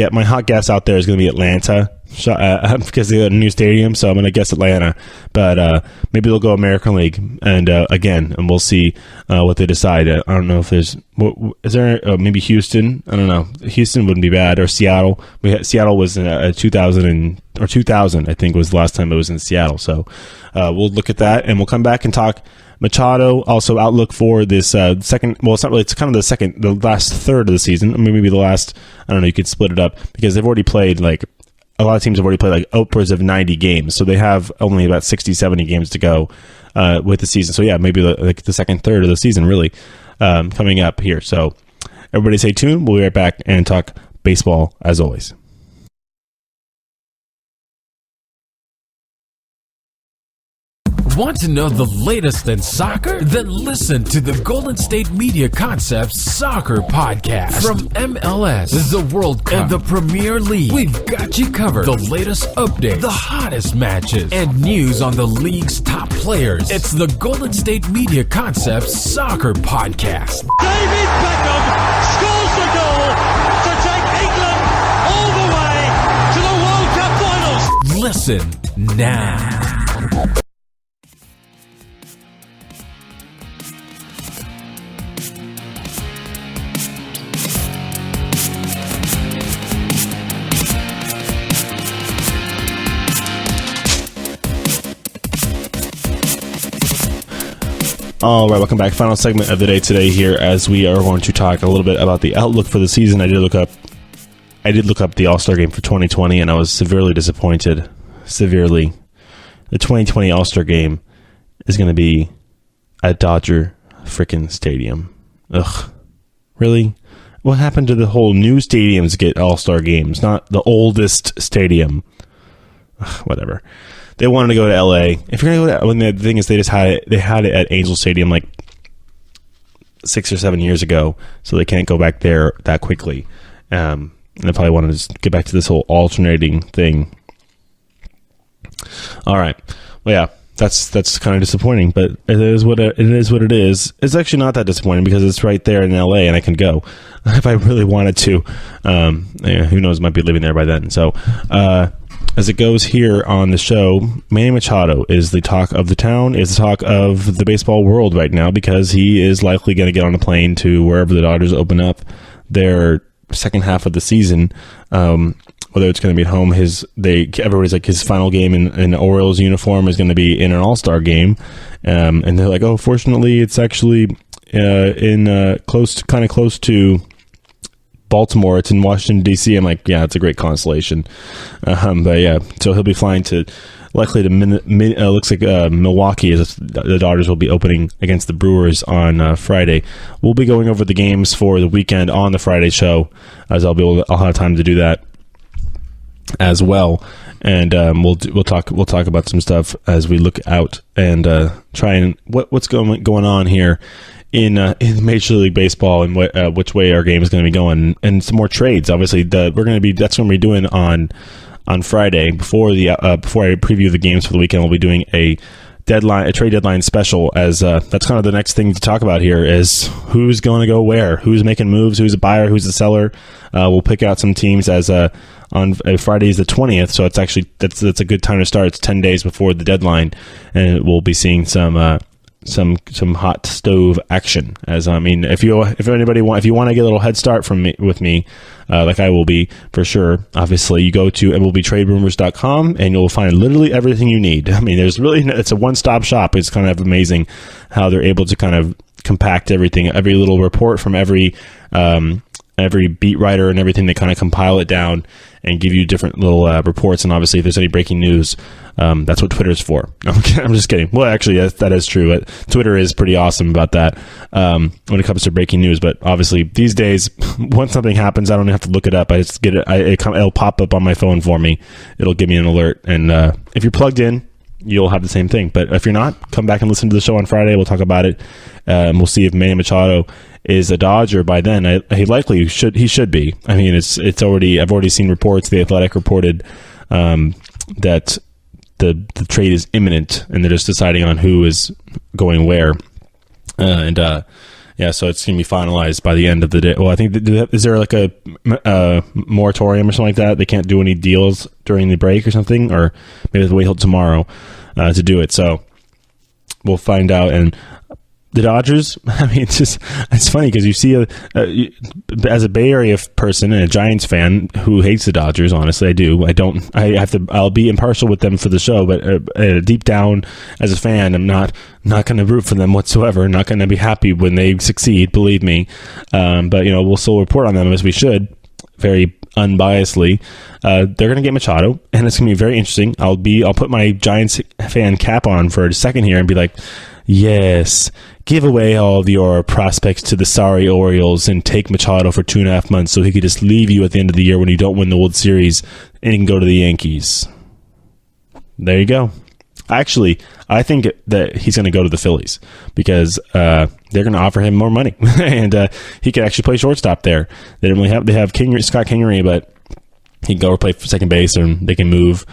guess out there is going to be Atlanta, because they got a new stadium. So I'm going to guess Atlanta, but maybe they'll go American League, and and we'll see what they decide. I don't know if is there maybe Houston. I don't know. Houston wouldn't be bad, or Seattle. Seattle was in 2000 I think was the last time it was in Seattle. So we'll look at that, and we'll come back and talk Machado. Also, outlook for this second. Well, it's not really. It's kind of the last third of the season. I mean, maybe the last. I don't know. You could split it up because they've already played a lot of teams have already played upwards of 90 games, so they have only about 60, 70 games to go with the season. So yeah, maybe the second third of the season really coming up here. So everybody stay tuned. We'll be right back and talk baseball as always. Want to know the latest in soccer? Then listen to the Golden State Media Concepts Soccer Podcast. From MLS, the World Cup, and the Premier League, we've got you covered. The latest updates, the hottest matches, and news on the league's top players. It's the Golden State Media Concepts Soccer Podcast. David Beckham scores the goal to take England all the way to the World Cup finals. Listen now. All right, welcome back. Final segment of the day today here, as we are going to talk a little bit about the outlook for the season. I did look up the All-Star game for 2020, and I was severely disappointed. Severely. The 2020 All-Star game is going to be at Dodger frickin' Stadium. Ugh. Really? What happened to the whole new stadiums get All-Star games, not the oldest stadium? Ugh, whatever. They wanted to go to LA. If you're going to go to, when the thing is, they had it at Angel Stadium 6 or 7 years ago, so they can't go back there that quickly. And they probably want to just get back to this whole alternating thing. All right. Well, yeah, that's kind of disappointing, but it is what it is. It's actually not that disappointing because it's right there in LA, and I can go if I really wanted to. Who knows? Might be living there by then. So. As it goes here on the show, Manny Machado is the talk of the town, is the talk of the baseball world right now, because he is likely going to get on a plane to wherever the Dodgers open up their second half of the season. Whether it's going to be at home, everybody's like, his final game in an Orioles uniform is going to be in an All-Star game, and they're like, oh, fortunately, it's actually close to Baltimore. It's in Washington, D.C. I'm like, yeah, it's a great consolation. But yeah, so he'll be flying likely to looks like Milwaukee, as the Dodgers will be opening against the Brewers on Friday. We'll be going over the games for the weekend on the Friday show, as I'll have time to do that as well. And we'll talk about some stuff as we look out and try and what's going on here in Major League Baseball and which way our game is going to be going, and some more trades. Obviously, that's what we're going to be doing on Friday before I preview the games for the weekend. We'll be doing a trade deadline special, as that's kind of the next thing to talk about here is who's going to go where, who's making moves, who's a buyer, who's a seller. We'll pick out some teams as on Friday is the 20th, so it's actually that's a good time to start. It's 10 days before the deadline, and we'll be seeing some hot stove action. As I mean, if you want to get a little head start with me, like I will be for sure. Obviously, you go to MLBTradeRumors.com and you'll find literally everything you need. I mean, it's a one-stop shop. It's kind of amazing how they're able to kind of compact everything, every little report from every beat writer and everything. They kind of compile it down and give you different little reports. And obviously, if there's any breaking news, that's what Twitter's for. I'm just kidding. Well, actually, that is true. Twitter is pretty awesome about that when it comes to breaking news. But obviously, these days, once something happens, I don't have to look it up. I just get it. It'll pop up on my phone for me. It'll give me an alert. And if you're plugged in, you'll have the same thing. But if you're not, come back and listen to the show on Friday. We'll talk about it. We'll see if Manny Machado is a Dodger by then. He likely should be. I mean, it's already. I've already seen reports. The Athletic reported that the trade is imminent, and they're just deciding on who is going where. So it's going to be finalized by the end of the day. Well, I think is there like a moratorium or something like that? They can't do any deals during the break or something, or maybe they'll wait till tomorrow to do it. So we'll find out. And the Dodgers, I mean, it's funny because you see as a Bay Area person and a Giants fan who hates the Dodgers. Honestly, I do. I'll be impartial with them for the show, but deep down as a fan, I'm not going to root for them whatsoever. Not going to be happy when they succeed, believe me. But we'll still report on them as we should, very unbiasedly. They're going to get Machado, and it's going to be very interesting. I'll put my Giants fan cap on for a second here and be like, yes, give away all of your prospects to the sorry Orioles and take Machado for 2.5 months so he could just leave you at the end of the year when you don't win the World Series and he can go to the Yankees. There you go. Actually, I think that he's going to go to the Phillies because they're going to offer him more money and he can actually play shortstop there. They have Scott Kingery, but he can go play for second base, or they can move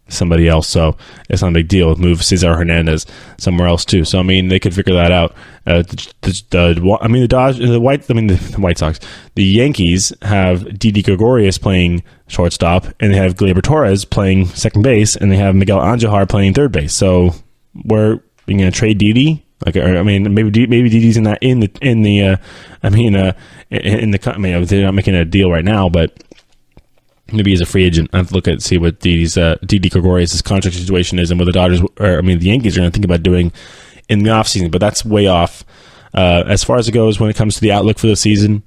somebody else. So it's not a big deal. Move Cesar Hernandez somewhere else too. So I mean, they could figure that out. The White Sox, the Yankees have Didi Gregorius playing shortstop, and they have Gleyber Torres playing second base, and they have Miguel Andujar playing third base. So we're going to trade Didi. They're not making a deal right now, but maybe he's a free agent. I have to look at see what Didi Gregorius' contract situation is and what the Dodgers, the Yankees are going to think about doing in the offseason. But that's way off as far as it goes when it comes to the outlook for the season.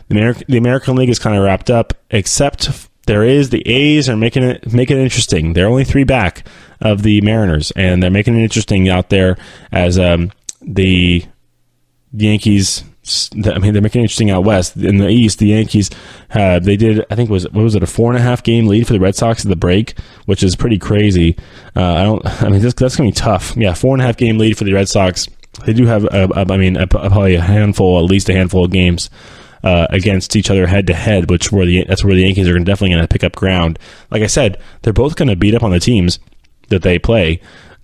The American League is kind of wrapped up, except the A's are making it interesting. They're only 3 back of the Mariners, and they're making it interesting out there as the Yankees. They're making it interesting out west. In the East, the Yankees they did, I think a 4.5 game lead for the Red Sox at the break, which is pretty crazy. That's gonna be tough. Yeah, 4.5 game lead for the Red Sox. They do have probably at least a handful of games against each other head to head, that's where the Yankees are definitely going to pick up ground. Like I said, they're both going to beat up on the teams that they play.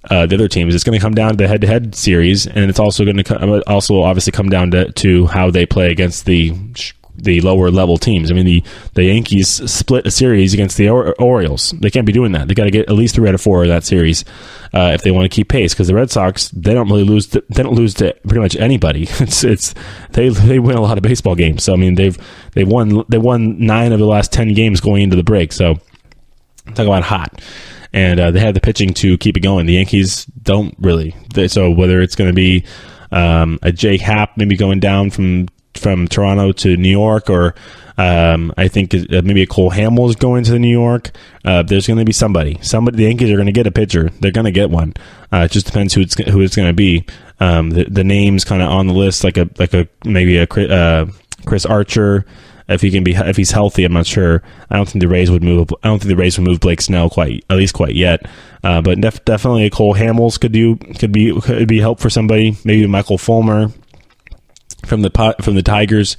The other teams, it's going to come down to the head-to-head series, and it's also going to obviously come down to how they play against the lower level teams. I mean, the Yankees split a series against the Orioles. They can't be doing that. They got to get at least 3 out of 4 of that series if they want to keep pace. Because the Red Sox, they don't lose to pretty much anybody. They win a lot of baseball games. So I mean, they won 9 of the last 10 games going into the break. So talk about hot. And they have the pitching to keep it going. The Yankees don't really. So whether it's going to be a Jake Happ maybe going down from Toronto to New York, or I think maybe a Cole Hamels going to New York, there's going to be somebody. The Yankees are going to get a pitcher. They're going to get one. It just depends who it's going to be. The names kind of on the list, like maybe a Chris Archer. If he's healthy, I'm not sure. I don't think the Rays would move Blake Snell quite yet. But definitely a Cole Hamels could be help for somebody. Maybe Michael Fulmer. from the Tigers.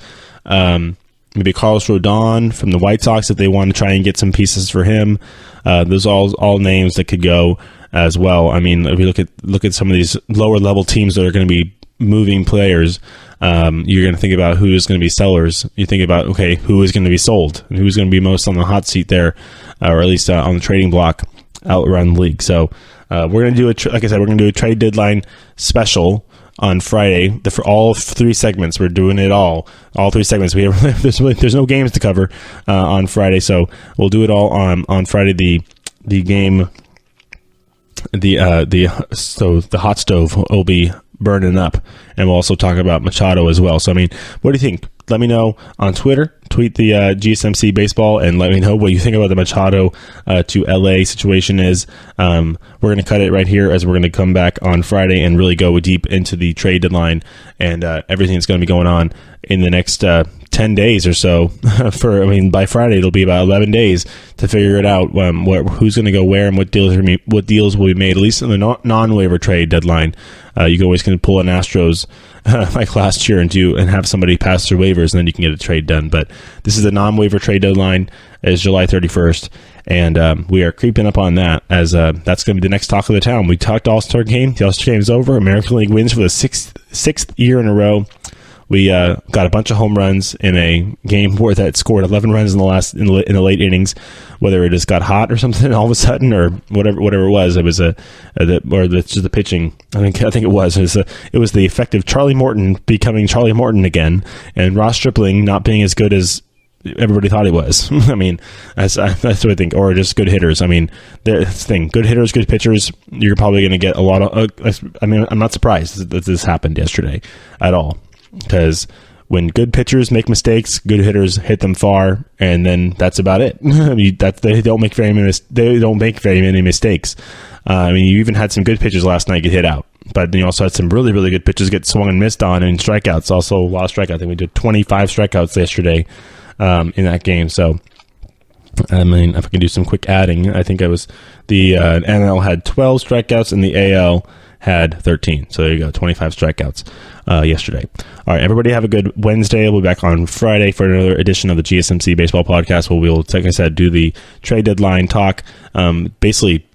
Maybe Carlos Rodon from the White Sox if they want to try and get some pieces for him. Those are all names that could go as well. I mean, if you look at some of these lower level teams that are going to be moving players, you're going to think about who is going to be sellers. You think about, okay, who is going to be sold and who's going to be most on the hot seat there, or at least on the trading block out around the league. So we're going to do like I said, we're going to do a trade deadline special on Friday for all 3 segments. We're doing it all 3 segments. There's no games to cover on Friday, so we'll do it all on Friday. The game, the hot stove will be burning up, and we'll also talk about Machado as well. So I mean, what do you think? Let me know on Twitter. Tweet the GSMC Baseball and let me know what you think about the Machado to LA situation is. We're going to cut it right here as we're going to come back on Friday and really go deep into the trade deadline and everything that's going to be going on in the next 10 days or so. By Friday, it'll be about 11 days to figure it out, who's going to go where and what deals will be made, at least in the non-waiver trade deadline. You always can pull an Astros like last year and have somebody pass their waivers, and then you can get a trade done. But this is a non-waiver trade deadline. It's July 31st, and we are creeping up on that as that's going to be the next talk of the town. We talked All-Star Game. The All-Star Game is over. American League wins for the sixth year in a row. We got a bunch of home runs in a game that scored 11 runs in the late innings. Whether it just got hot or something all of a sudden, or whatever it was just the pitching. I think it was the effect of Charlie Morton becoming Charlie Morton again, and Ross Stripling not being as good as everybody thought he was. I mean, that's what I think, or just good hitters. I mean, that's the thing. Good hitters, good pitchers. You're probably going to get a lot of. I'm not surprised that this happened yesterday at all. Because when good pitchers make mistakes, good hitters hit them far, and then that's about it. They don't make very many mistakes. You even had some good pitchers last night get hit out, but you also had some really, really good pitchers get swung and missed on, and strikeouts. Also, a lot of strikeouts. I think we did 25 strikeouts yesterday in that game. So, I mean, if I can do some quick adding, I think it was the NL had 12 strikeouts and the AL had 13. So there you go, 25 strikeouts yesterday. All right, everybody have a good Wednesday. We'll be back on Friday for another edition of the GSMC Baseball Podcast, where we'll, like I said, do the trade deadline talk. Basically,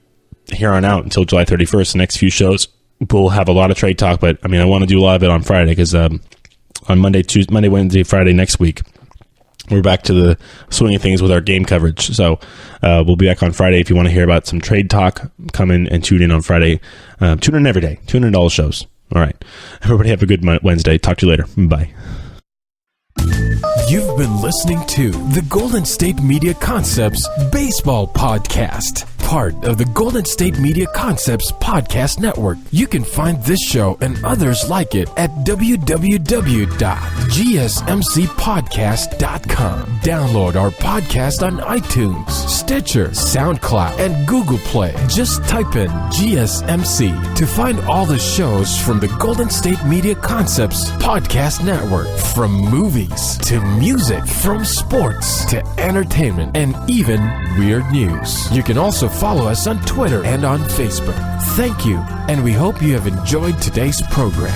here on out until July 31st, the next few shows, we'll have a lot of trade talk, but I mean, I want to do a lot of it on Friday because on Monday, Wednesday, Friday next week, we're back to the swing of things with our game coverage. So we'll be back on Friday. If you want to hear about some trade talk, come in and tune in on Friday. Tune in every day. Tune in to all the shows. All right. Everybody have a good Wednesday. Talk to you later. Bye. You've been listening to the Golden State Media Concepts Baseball Podcast, part of the Golden State Media Concepts Podcast Network. You can find this show and others like it at www.gsmcpodcast.com. Download our podcast on iTunes, Stitcher, SoundCloud, and Google Play. Just type in GSMC to find all the shows from the Golden State Media Concepts Podcast Network, from movies to music, from sports to entertainment, and even weird news. You can also follow us on Twitter and on Facebook. Thank you, and we hope you have enjoyed today's program.